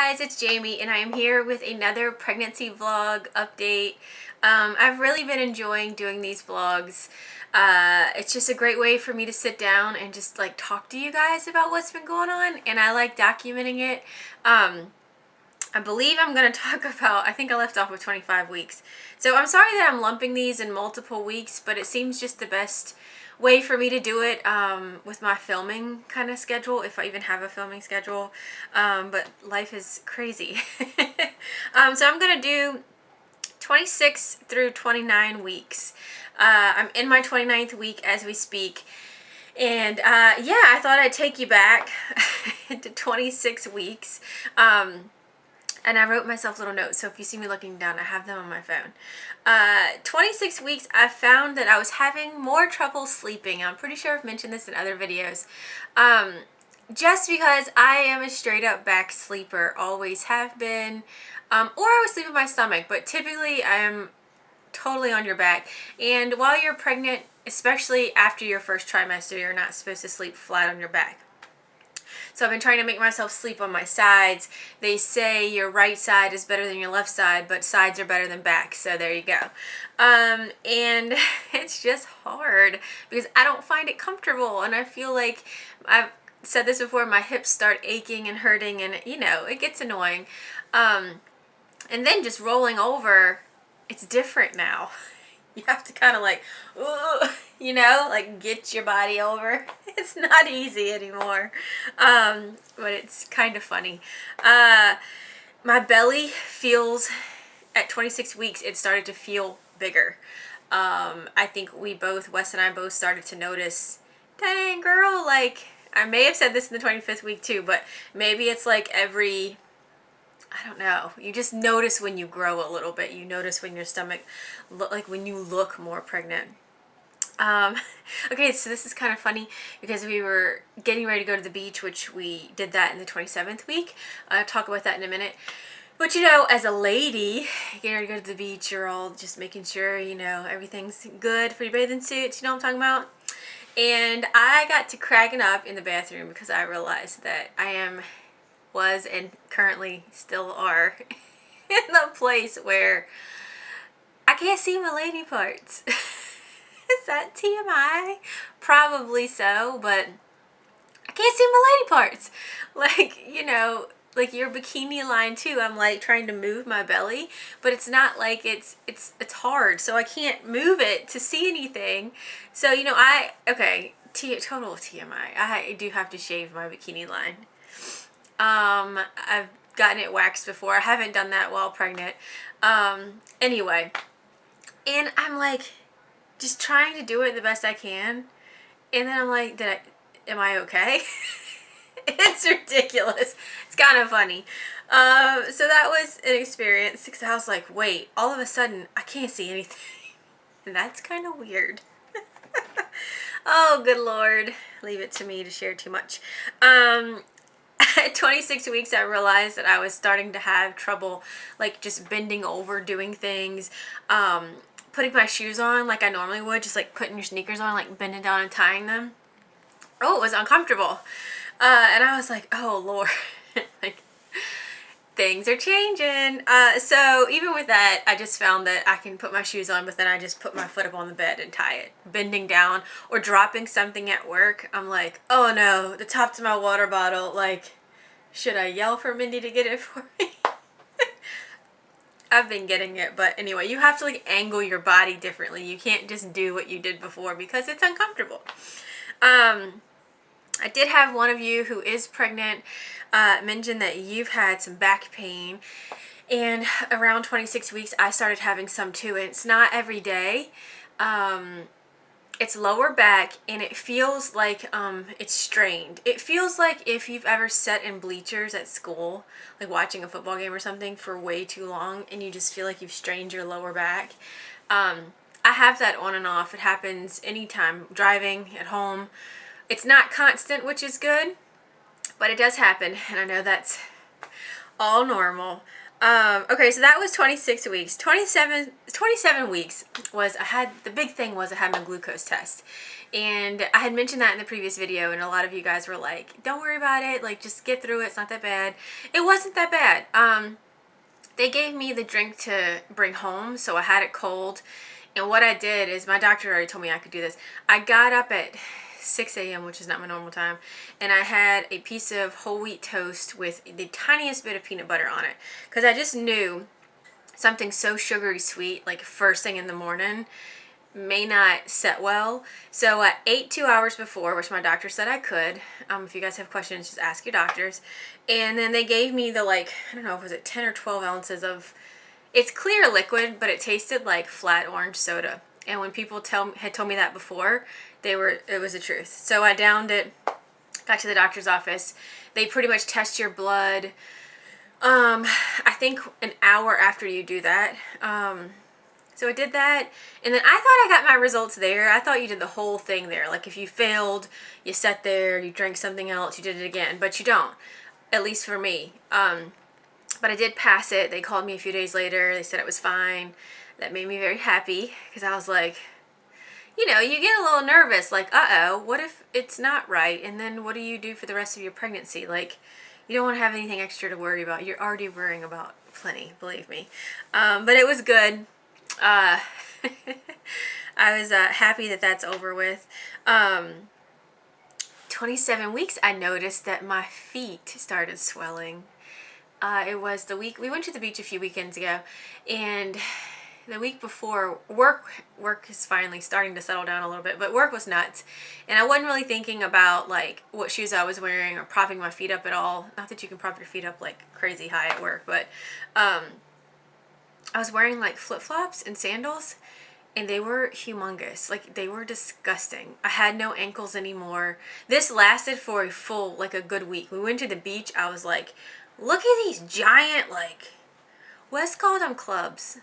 guys, it's Jamie and I am here with another pregnancy vlog update. I've really been enjoying doing these vlogs. It's just a great way for me to sit down and just like talk to you guys about what's been going on, and I like documenting it. I believe I'm going to talk about, I think I left off with 25 weeks. So I'm sorry that I'm lumping these in multiple weeks, but it seems just the best way for me to do it with my filming kind of schedule, if I even have a filming schedule. But life is crazy. So I'm going to do 26 through 29 weeks. I'm in my 29th week as we speak. And yeah, I thought I'd take you back to 26 weeks. And I wrote myself little notes, so if you see me looking down, I have them on my phone. 26 weeks, I found that I was having more trouble sleeping. I'm pretty sure I've mentioned this in other videos. Just because I am a straight up back sleeper, always have been. Or I would sleep with my stomach, but typically I am totally on your back. And while you're pregnant, especially after your first trimester, you're not supposed to sleep flat on your back. So I've been trying to make myself sleep on my sides. They say your right side is better than your left side, but sides are better than back. So there you go. And it's just hard because I don't find it comfortable. And I feel like I've said this before, my hips start aching and hurting, and you know, it gets annoying. And then just rolling over, it's different now. You have to kind of like, you know, like get your body over. It's not easy anymore. But it's kind of funny. My belly feels, at 26 weeks, it started to feel bigger. I think Wes and I both started to notice, dang girl, like, I may have said this in the 25th week too, but maybe it's like every, I don't know. You just notice when you grow a little bit. You notice when your stomach, like when you look more pregnant. Okay, so this is kind of funny because we were getting ready to go to the beach, which we did that in the 27th week. I'll talk about that in a minute. But you know, as a lady, getting ready to go to the beach, you're all just making sure, you know, everything's good for your bathing suits. You know what I'm talking about? And I got to cracking up in the bathroom because I realized that was and currently still are in the place where I can't see my lady parts. Is that TMI? Probably so, but I can't see my lady parts. Like, you know, like your bikini line too. I'm like trying to move my belly, but it's not like it's hard, so I can't move it to see anything. So, you know, total TMI. I do have to shave my bikini line. I've gotten it waxed before. I haven't done that while pregnant. Anyway, and I'm like just trying to do it the best I can, and then I'm like, am I okay? It's ridiculous. It's kind of funny. So that was an experience because I was like, wait, all of a sudden I can't see anything. And that's kind of weird. Oh, good Lord. Leave it to me to share too much. At 26 weeks, I realized that I was starting to have trouble, like just bending over, doing things, putting my shoes on like I normally would, just like putting your sneakers on, like bending down and tying them. Oh, it was uncomfortable. And I was like, oh Lord, like things are changing. So even with that, I just found that I can put my shoes on, but then I just put my foot up on the bed and tie it. Bending down or dropping something at work, I'm like, oh no, the top to my water bottle, like, should I yell for Mindy to get it for me? I've been getting it, but anyway, you have to like angle your body differently. You can't just do what you did before because it's uncomfortable. I did have one of you who is pregnant mention that you've had some back pain, and around 26 weeks I started having some too, and it's not every day. It's lower back, and it feels like it's strained. It feels like if you've ever sat in bleachers at school, like watching a football game or something for way too long, and you just feel like you've strained your lower back. I have that on and off. It happens anytime, driving, at home. It's not constant, which is good, but it does happen, and I know that's all normal. Okay, so that was 26 weeks. 27 weeks was, the big thing was I had my glucose test. And I had mentioned that in the previous video, and a lot of you guys were like, don't worry about it, like, just get through it, it's not that bad. It wasn't that bad. They gave me the drink to bring home, so I had it cold. And what I did is, my doctor already told me I could do this. I got up at 6 a.m., which is not my normal time, and I had a piece of whole wheat toast with the tiniest bit of peanut butter on it. Because I just knew something so sugary sweet, like first thing in the morning, may not set well. So I ate 2 hours before, which my doctor said I could. If you guys have questions, just ask your doctors. And then they gave me the, like, I don't know, was it 10 or 12 ounces of, it's clear liquid, but it tasted like flat orange soda. And when people had told me that before, it was the truth. So I downed it, got to the doctor's office. They pretty much test your blood, I think an hour after you do that. So I did that, and then I thought I got my results there. I thought you did the whole thing there. Like, if you failed, you sat there, you drank something else, you did it again. But you don't, at least for me. But I did pass it. They called me a few days later. They said it was fine. That made me very happy, because I was like, you know, you get a little nervous. Like, uh-oh, what if it's not right? And then what do you do for the rest of your pregnancy? Like, you don't want to have anything extra to worry about. You're already worrying about plenty, believe me. But it was good. I was happy that that's over with. 27 weeks, I noticed that my feet started swelling. It was the week, we went to the beach a few weekends ago, and the week before, work is finally starting to settle down a little bit, but work was nuts. And I wasn't really thinking about, like, what shoes I was wearing or propping my feet up at all. Not that you can prop your feet up like crazy high at work, but I was wearing, like, flip-flops and sandals, and they were humongous. Like, they were disgusting. I had no ankles anymore. This lasted for a full, like, a good week. We went to the beach. I was like, look at these giant, like, Wes called them clubs.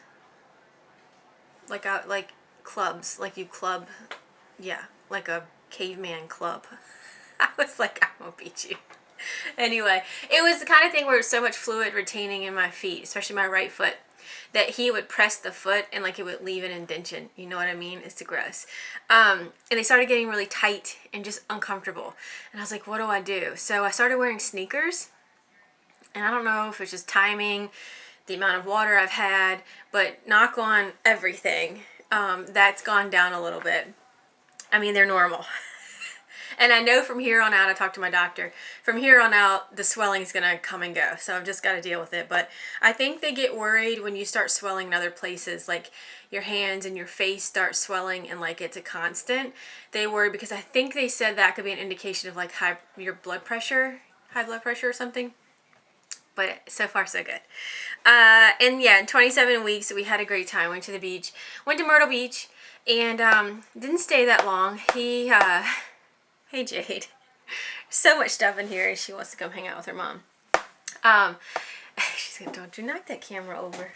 Like clubs. Like, you club, yeah, like a caveman club. I was like, I'm gonna beat you. Anyway, it was the kind of thing where it's so much fluid retaining in my feet, especially my right foot, that he would press the foot and, like, it would leave an indentation. You know what I mean? It's gross. And they started getting really tight and just uncomfortable. And I was like, what do I do? So I started wearing sneakers. And I don't know if it's just timing, the amount of water I've had, but knock on everything, that's gone down a little bit. I mean, they're normal. And I know from here on out, I talked to my doctor, from here on out, the swelling is going to come and go. So I've just got to deal with it. But I think they get worried when you start swelling in other places, like your hands and your face start swelling and, like, it's a constant. They worry because I think they said that could be an indication of, like, high blood pressure or something. But so far, so good. And yeah, in 27 weeks, we had a great time. Went to the beach, went to Myrtle Beach, and didn't stay that long. Hey Jade, so much stuff in here, and she wants to come hang out with her mom. She's gonna, don't you knock that camera over.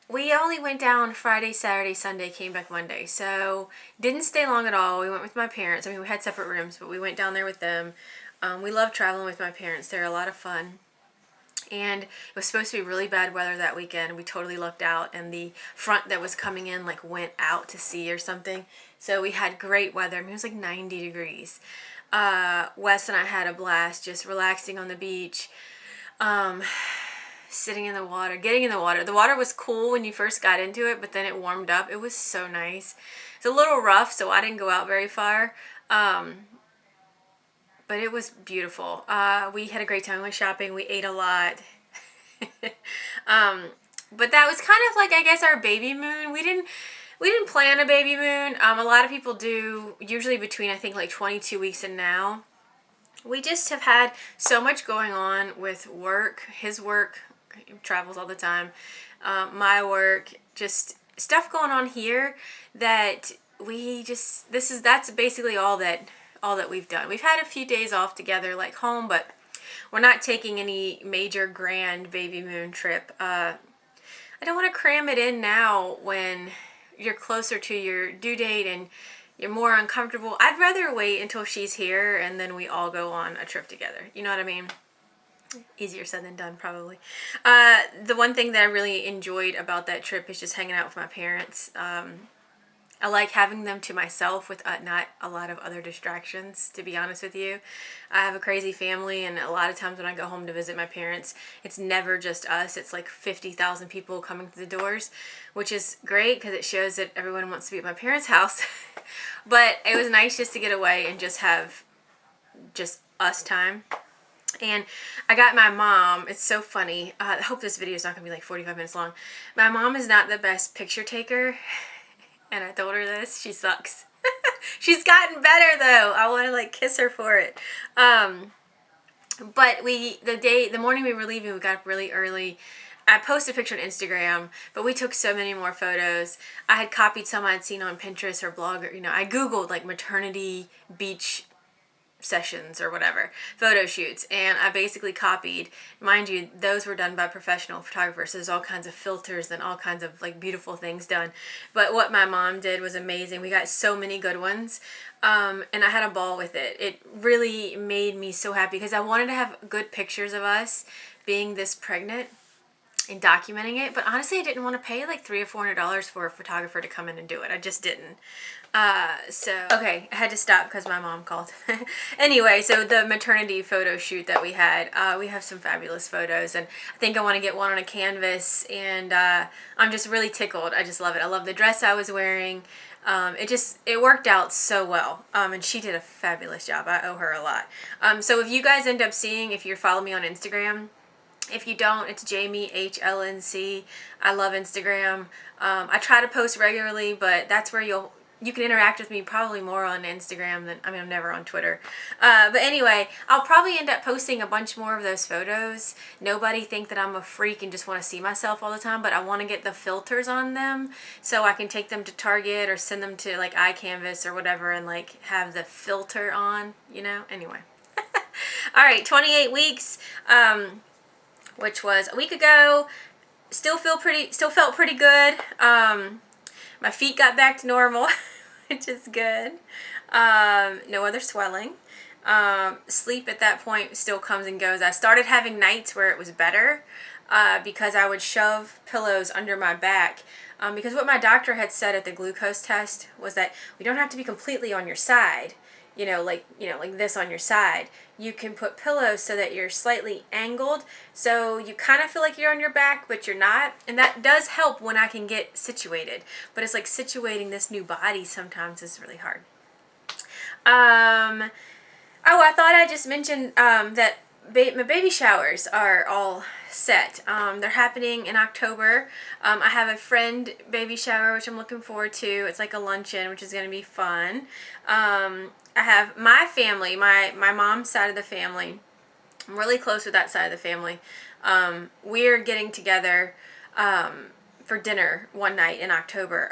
We only went down Friday, Saturday, Sunday, came back Monday, so didn't stay long at all. We went with my parents. I mean, we had separate rooms, but we went down there with them. We love traveling with my parents. They're a lot of fun. And it was supposed to be really bad weather that weekend. We totally lucked out, and the front that was coming in, like, went out to sea or something. So we had great weather. I mean, it was like 90 degrees. Wes and I had a blast just relaxing on the beach, sitting in the water, getting in the water. The water was cool when you first got into it, but then it warmed up. It was so nice. It's a little rough, so I didn't go out very far. But it was beautiful. We had a great time. We went shopping. We ate a lot. But that was kind of like, I guess, our baby moon. We didn't plan a baby moon. A lot of people do, usually between, I think, like 22 weeks and now. We just have had so much going on with work. His work, he travels all the time. My work, just stuff going on here that that's basically all that we've done. We've had a few days off together, like home, but we're not taking any major grand baby moon trip. I don't want to cram it in now when you're closer to your due date and you're more uncomfortable. I'd rather wait until she's here and then we all go on a trip together. You know what I mean? Easier said than done, probably. The one thing that I really enjoyed about that trip is just hanging out with my parents. I like having them to myself with not a lot of other distractions, to be honest with you. I have a crazy family, and a lot of times when I go home to visit my parents, it's never just us. It's like 50,000 people coming through the doors, which is great because it shows that everyone wants to be at my parents' house. But it was nice just to get away and just have just us time. And I got my mom. It's so funny. I hope this video is not going to be like 45 minutes long. My mom is not the best picture taker. And I told her this. She sucks. She's gotten better though. I want to like kiss her for it. But the morning we were leaving, we got up really early. I posted a picture on Instagram, but we took so many more photos. I had copied some I'd seen on Pinterest or blog, or, I Googled like maternity beach sessions or whatever, photo shoots, and I basically copied. Mind you, those were done by professional photographers, so there's all kinds of filters and all kinds of like beautiful things done. But what my mom did was amazing. We got so many good ones, and I had a ball with it. It really made me so happy because I wanted to have good pictures of us being this pregnant and documenting it, but honestly I didn't want to pay like $300 or $400 for a photographer to come in and do it. I just didn't. Okay, I had to stop because my mom called. Anyway, so the maternity photo shoot that we had, we have some fabulous photos, and I think I want to get one on a canvas, and I'm just really tickled. I just love it. I love the dress I was wearing. It worked out so well, and she did a fabulous job. I owe her a lot. So if you guys end up seeing, if you're following me on Instagram, if you don't, it's Jamie HLNC. I love Instagram. I try to post regularly, but that's where you can interact with me probably more on Instagram than, I'm never on Twitter. But anyway, I'll probably end up posting a bunch more of those photos. Nobody think that I'm a freak and just want to see myself all the time, but I want to get the filters on them so I can take them to Target or send them to like iCanvas or whatever and like have the filter on, Anyway. All right, 28 weeks. Which was a week ago. Still felt pretty good. My feet got back to normal, which is good. No other swelling. Sleep at that point still comes and goes. I started having nights where it was better because I would shove pillows under my back. Because what my doctor had said at the glucose test was that we don't have to be completely on your side. Like this on your side. You can put pillows so that you're slightly angled, so you kind of feel like you're on your back, but you're not. And that does help when I can get situated. But it's like situating this new body sometimes is really hard. Oh, I thought I just mentioned that my baby showers are all set. They're happening in October. I have a friend baby shower, which I'm looking forward to. It's like a luncheon, which is going to be fun. I have my family, my mom's side of the family. I'm really close with that side of the family. We're getting together for dinner one night in October.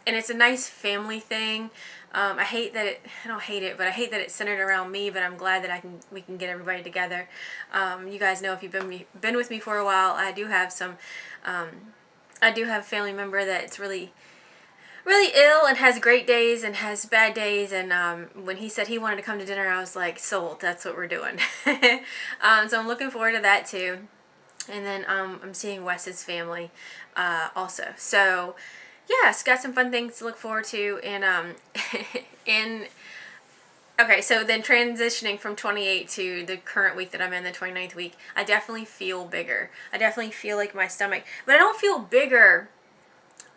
And it's a nice family thing. I don't hate it, but I hate that it's centered around me, but I'm glad that we can get everybody together. You guys know if you've been with me for a while, I do have a family member that's really ill and has great days and has bad days, and when he said he wanted to come to dinner, I was like, sold, that's what we're doing. So I'm looking forward to that too. And then I'm seeing Wes's family also. So yes, got some fun things to look forward to. And okay, so then transitioning from 28 to the current week that I'm in, the 29th week, I definitely feel bigger. I definitely feel like my stomach, but I don't feel bigger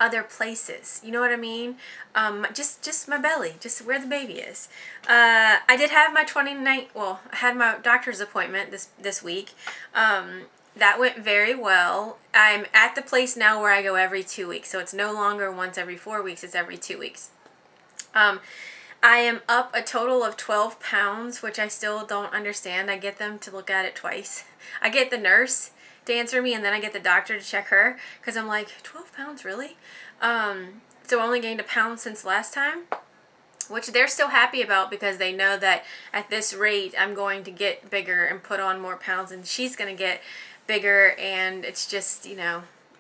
other places. You know what I mean? Just my belly, just where the baby is. I did have my 29th, I had my doctor's appointment this week. That went very well. I'm at the place now where I go every 2 weeks, so it's no longer once every 4 weeks, it's every 2 weeks. I am up a total of 12 pounds, which I still don't understand. I get them to look at it twice. I get the nurse to answer me, and then I get the doctor to check her, because I'm like, 12 pounds, really? So I only gained a pound since last time, which they're still happy about because they know that at this rate I'm going to get bigger and put on more pounds, and she's going to get bigger, and it's just,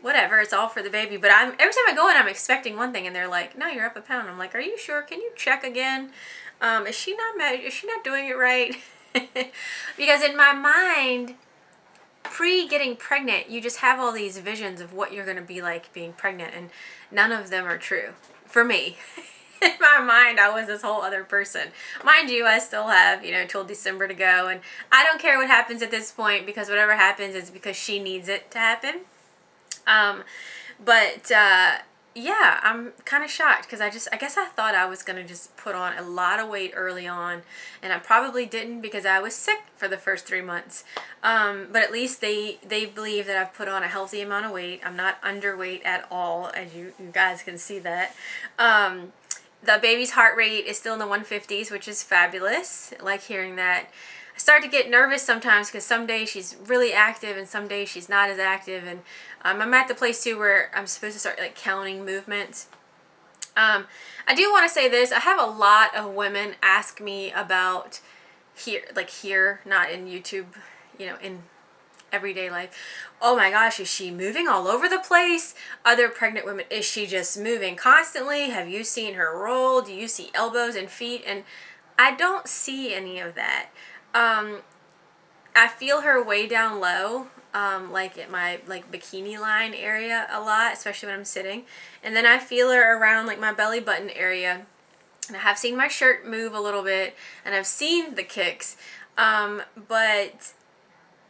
whatever, it's all for the baby. But every time I go in, I'm expecting one thing, and they're like, no, you're up a pound. I'm like, are you sure? Can you check again? Is she not doing it right? Because in my mind, pre getting pregnant, you just have all these visions of what you're going to be like being pregnant, and none of them are true for me. In my mind, I was this whole other person. Mind you, I still have, till December to go, and I don't care what happens at this point, because whatever happens is because she needs it to happen. But yeah, I'm kind of shocked, because I guess I thought I was gonna just put on a lot of weight early on, and I probably didn't, because I was sick for the first 3 months. But at least they believe that I've put on a healthy amount of weight. I'm not underweight at all, as you guys can see that. The baby's heart rate is still in the 150s, which is fabulous. I like hearing that. I start to get nervous sometimes, because some days she's really active and some days she's not as active, and I'm at the place too where I'm supposed to start like counting movements. I do want to say this. I have a lot of women ask me about here, not in YouTube, in everyday life. Oh my gosh, is she moving all over the place? Other pregnant women, is she just moving constantly? Have you seen her roll? Do you see elbows and feet? And I don't see any of that. I feel her way down low, like at my bikini line area a lot, especially when I'm sitting. And then I feel her around like my belly button area. And I have seen my shirt move a little bit, and I've seen the kicks. But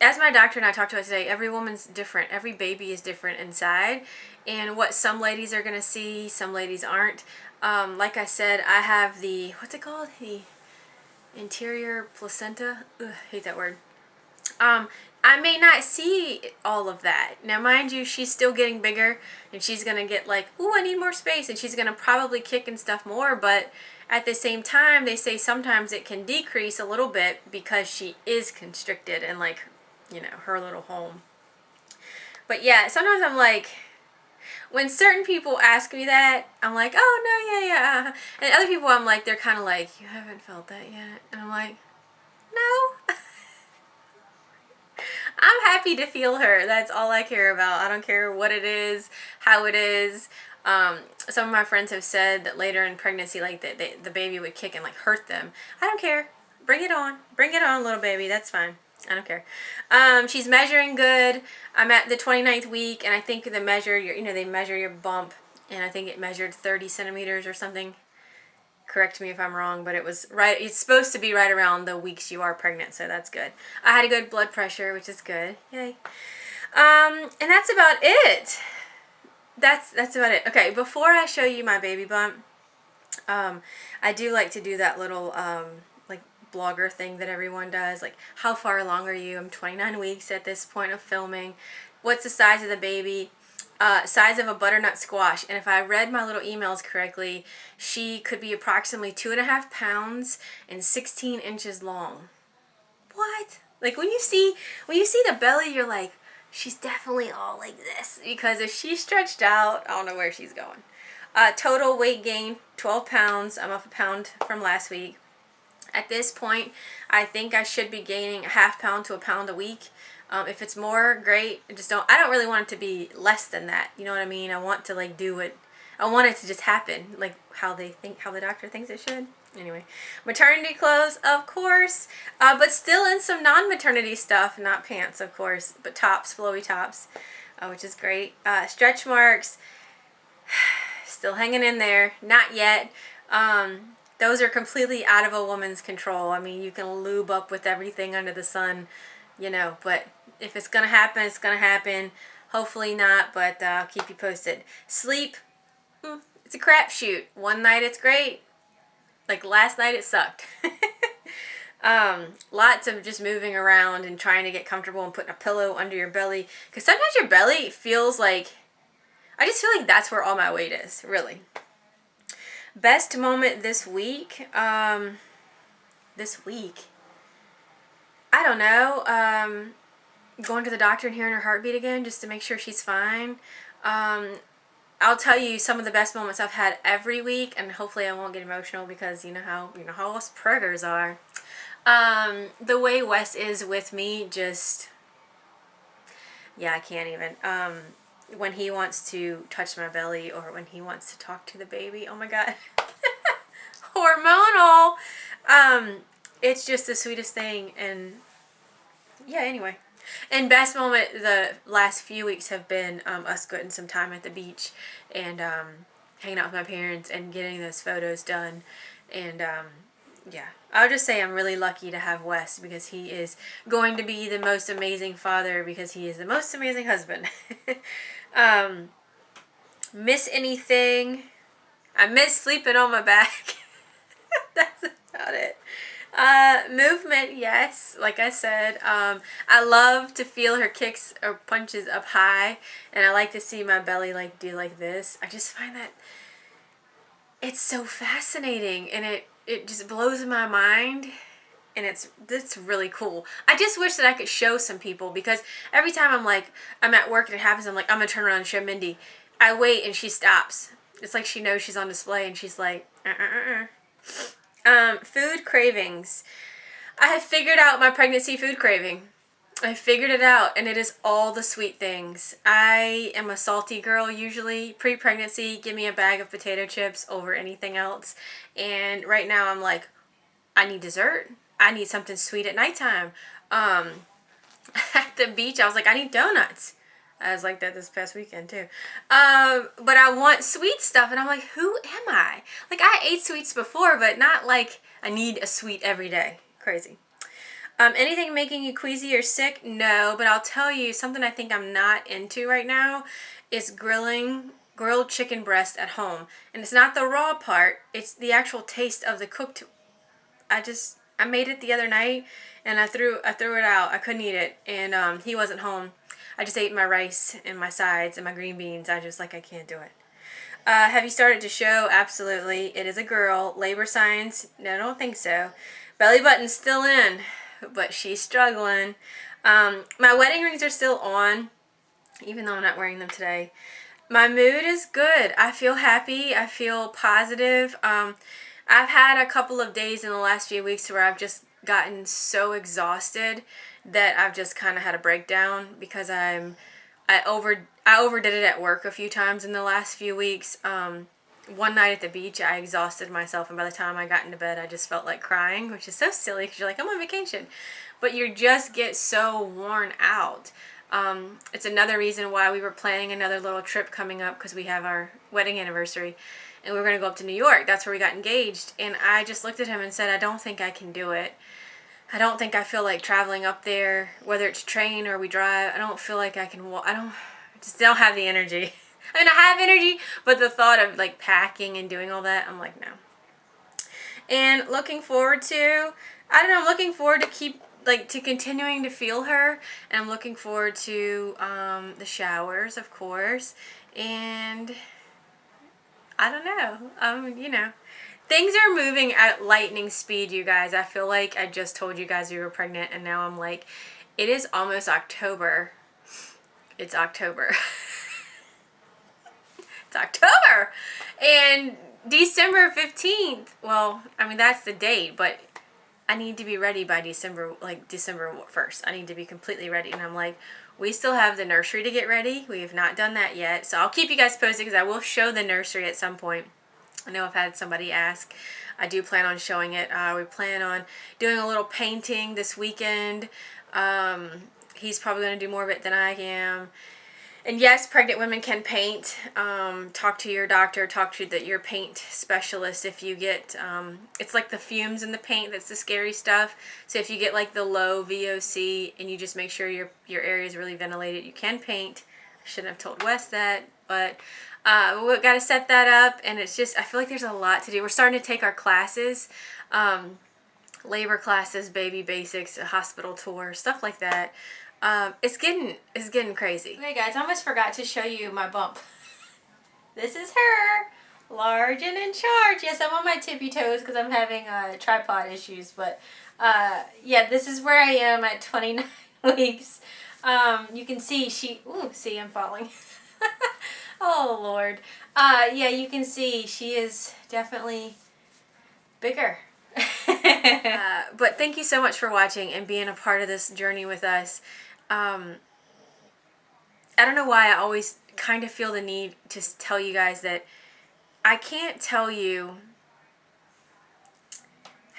as my doctor and I talked about today, every woman's different. Every baby is different inside. And what some ladies are going to see, some ladies aren't. Like I said, I have the, what's it called? The interior placenta. Ugh, I hate that word. I may not see all of that. Now, mind you, she's still getting bigger, and she's going to get like, ooh, I need more space, and she's going to probably kick and stuff more, but at the same time, they say sometimes it can decrease a little bit because she is constricted in like, her little home. But yeah, sometimes I'm like, when certain people ask me that, I'm like, oh, no, yeah. And other people, I'm like, they're kind of like, you haven't felt that yet? And I'm like, no. I'm happy to feel her. That's all I care about. I don't care what it is, how it is. Some of my friends have said that later in pregnancy, like the baby would kick and like hurt them. I don't care. Bring it on. Bring it on, little baby. That's fine. I don't care. She's measuring good. I'm at the 29th week, and I think they measure your bump, and I think it measured 30 centimeters or something. Correct me if I'm wrong, but it was right. It's supposed to be right around the weeks you are pregnant, so that's good. I had a good blood pressure, which is good. Yay. And that's about it. That's about it. Okay, before I show you my baby bump, I do like to do that little like blogger thing that everyone does. Like, how far along are you? I'm 29 weeks at this point of filming. What's the size of the baby? Size of a butternut squash, and if I read my little emails correctly, she could be approximately 2.5 pounds and 16 inches long. What? Like when you see the belly, you're like, she's definitely all like this, because if she's stretched out, I don't know where she's going. Total weight gain 12 pounds. I'm up a pound from last week. At this point, I think I should be gaining a half pound to a pound a week. If it's more, great. I don't really want it to be less than that. You know what I mean? I want to like do it. I want it to just happen, like how the doctor thinks it should. Anyway, maternity clothes, of course, but still in some non-maternity stuff, not pants, of course, but tops, flowy tops, which is great. Stretch marks, still hanging in there, not yet. Those are completely out of a woman's control. I mean, you can lube up with everything under the sun, but if it's going to happen, it's going to happen. Hopefully not, but I'll keep you posted. Sleep, it's a crapshoot. One night it's great. Like last night it sucked. Lots of just moving around and trying to get comfortable and putting a pillow under your belly. Because sometimes your belly feels like, I just feel like that's where all my weight is, really. Best moment this week. This week. I don't know. Going to the doctor and hearing her heartbeat again just to make sure she's fine. I'll tell you some of the best moments I've had every week, and hopefully I won't get emotional, because you know how us preggers are. The way Wes is with me, just, yeah, I can't even. When he wants to touch my belly, or when he wants to talk to the baby, oh my god. Hormonal. it's just the sweetest thing. And yeah, anyway. And best moment the last few weeks have been us getting some time at the beach and hanging out with my parents and getting those photos done. And yeah, I'll just say I'm really lucky to have Wes because he is going to be the most amazing father because he is the most amazing husband. Miss anything? I miss sleeping on my back. That's about it. Movement, yes. Like I said, I love to feel her kicks or punches up high, and I like to see my belly like do like this. I just find that it's so fascinating, and it just blows my mind, and it's really cool. I just wish that I could show some people because every time I'm at work and it happens, I'm like, I'm gonna turn around and show Mindy. I wait and she stops. It's like she knows she's on display, and she's like, food cravings. I have figured out my pregnancy food craving. I figured it out, and it is all the sweet things. I am a salty girl usually. Pre-pregnancy, give me a bag of potato chips over anything else. And right now I'm like, I need dessert. I need something sweet at nighttime. At the beach, I was like, I need donuts. I was like that this past weekend too. But I want sweet stuff, and I'm like, who am I? Like, I ate sweets before, but not like I need a sweet every day. Crazy. Anything making you queasy or sick? No, but I'll tell you something I think I'm not into right now is grilled chicken breast at home. And it's not the raw part, it's the actual taste of the cooked. I made it the other night and I threw it out. I couldn't eat it, and he wasn't home. I just ate my rice and my sides and my green beans. I can't do it. Have you started to show? Absolutely. It is a girl. Labor signs? No, I don't think so. Belly button's still in, but she's struggling. My wedding rings are still on, even though I'm not wearing them today. My mood is good. I feel happy. I feel positive. I've had a couple of days in the last few weeks where I've just gotten so exhausted that I've just kind of had a breakdown because I overdid it at work a few times in the last few weeks. One night at the beach, I exhausted myself, and by the time I got into bed, I just felt like crying, which is so silly because you're like, I'm on vacation. But you just get so worn out. It's another reason why we were planning another little trip coming up because we have our wedding anniversary, and we were going to go up to New York. That's where we got engaged, and I just looked at him and said, I don't think I can do it. I don't think I feel like traveling up there, whether it's train or we drive. I don't feel like I can walk. I just don't have the energy. I mean, I have energy, but the thought of like packing and doing all that, I'm like, no. And looking forward to, I don't know, I'm looking forward to continuing to feel her, and I'm looking forward to the showers, of course, and I don't know, things are moving at lightning speed, you guys. I feel like I just told you guys we were pregnant, and now I'm like, it is almost October. It's October. It's October! And December 15th, well, I mean, that's the date, but I need to be ready by December 1st. I need to be completely ready. And I'm like, we still have the nursery to get ready. We have not done that yet. So I'll keep you guys posted because I will show the nursery at some point. I know I've had somebody ask. I do plan on showing it. We plan on doing a little painting this weekend. He's probably going to do more of it than I am. And yes, pregnant women can paint. Talk to your doctor. Talk to your paint specialist if you get, it's like the fumes in the paint that's the scary stuff. So if you get like the low VOC and you just make sure your area is really ventilated, you can paint. I shouldn't have told Wes that, but we've got to set that up. And it's just, I feel like there's a lot to do. We're starting to take our classes, labor classes, baby basics, a hospital tour, stuff like that. It's getting crazy. Okay guys, I almost forgot to show you my bump. This is her, large and in charge. Yes, I'm on my tippy toes because I'm having tripod issues, but yeah, this is where I am at 29 weeks. You can see see, I'm falling. Oh Lord. Yeah, you can see she is definitely bigger. But thank you so much for watching and being a part of this journey with us. I don't know why I always kind of feel the need to tell you guys that I can't tell you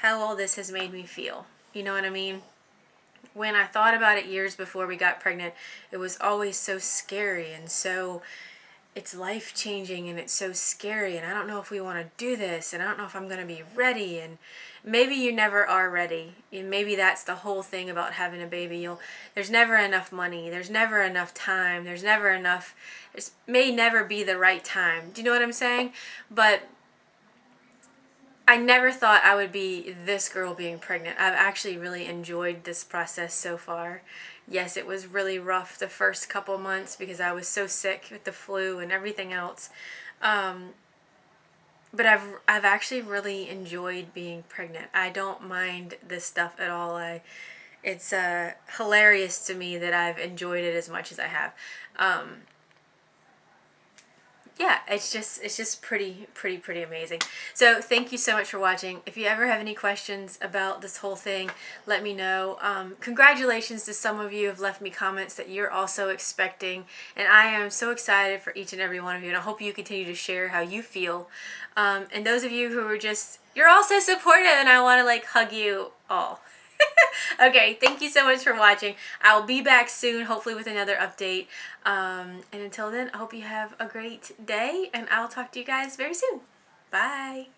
how all this has made me feel. You know what I mean? When I thought about it years before we got pregnant, it was always so scary and so it's life changing and it's so scary and I don't know if we want to do this and I don't know if I'm going to be ready, and maybe you never are ready. And maybe that's the whole thing about having a baby. There's never enough money, there's never enough time, there's never enough, it may never be the right time. Do you know what I'm saying? But I never thought I would be this girl being pregnant. I've actually really enjoyed this process so far. Yes, it was really rough the first couple months because I was so sick with the flu and everything else. But I've actually really enjoyed being pregnant. I don't mind this stuff at all. It's hilarious to me that I've enjoyed it as much as I have. Yeah, it's just pretty amazing. So thank you so much for watching. If you ever have any questions about this whole thing, let me know. Congratulations to some of you who have left me comments that you're also expecting, and I am so excited for each and every one of you, and I hope you continue to share how you feel. And those of you who are you're all so supportive, and I want to like hug you all. Okay, thank you so much for watching. I'll be back soon, hopefully with another update. And until then, I hope you have a great day, and I'll talk to you guys very soon. Bye.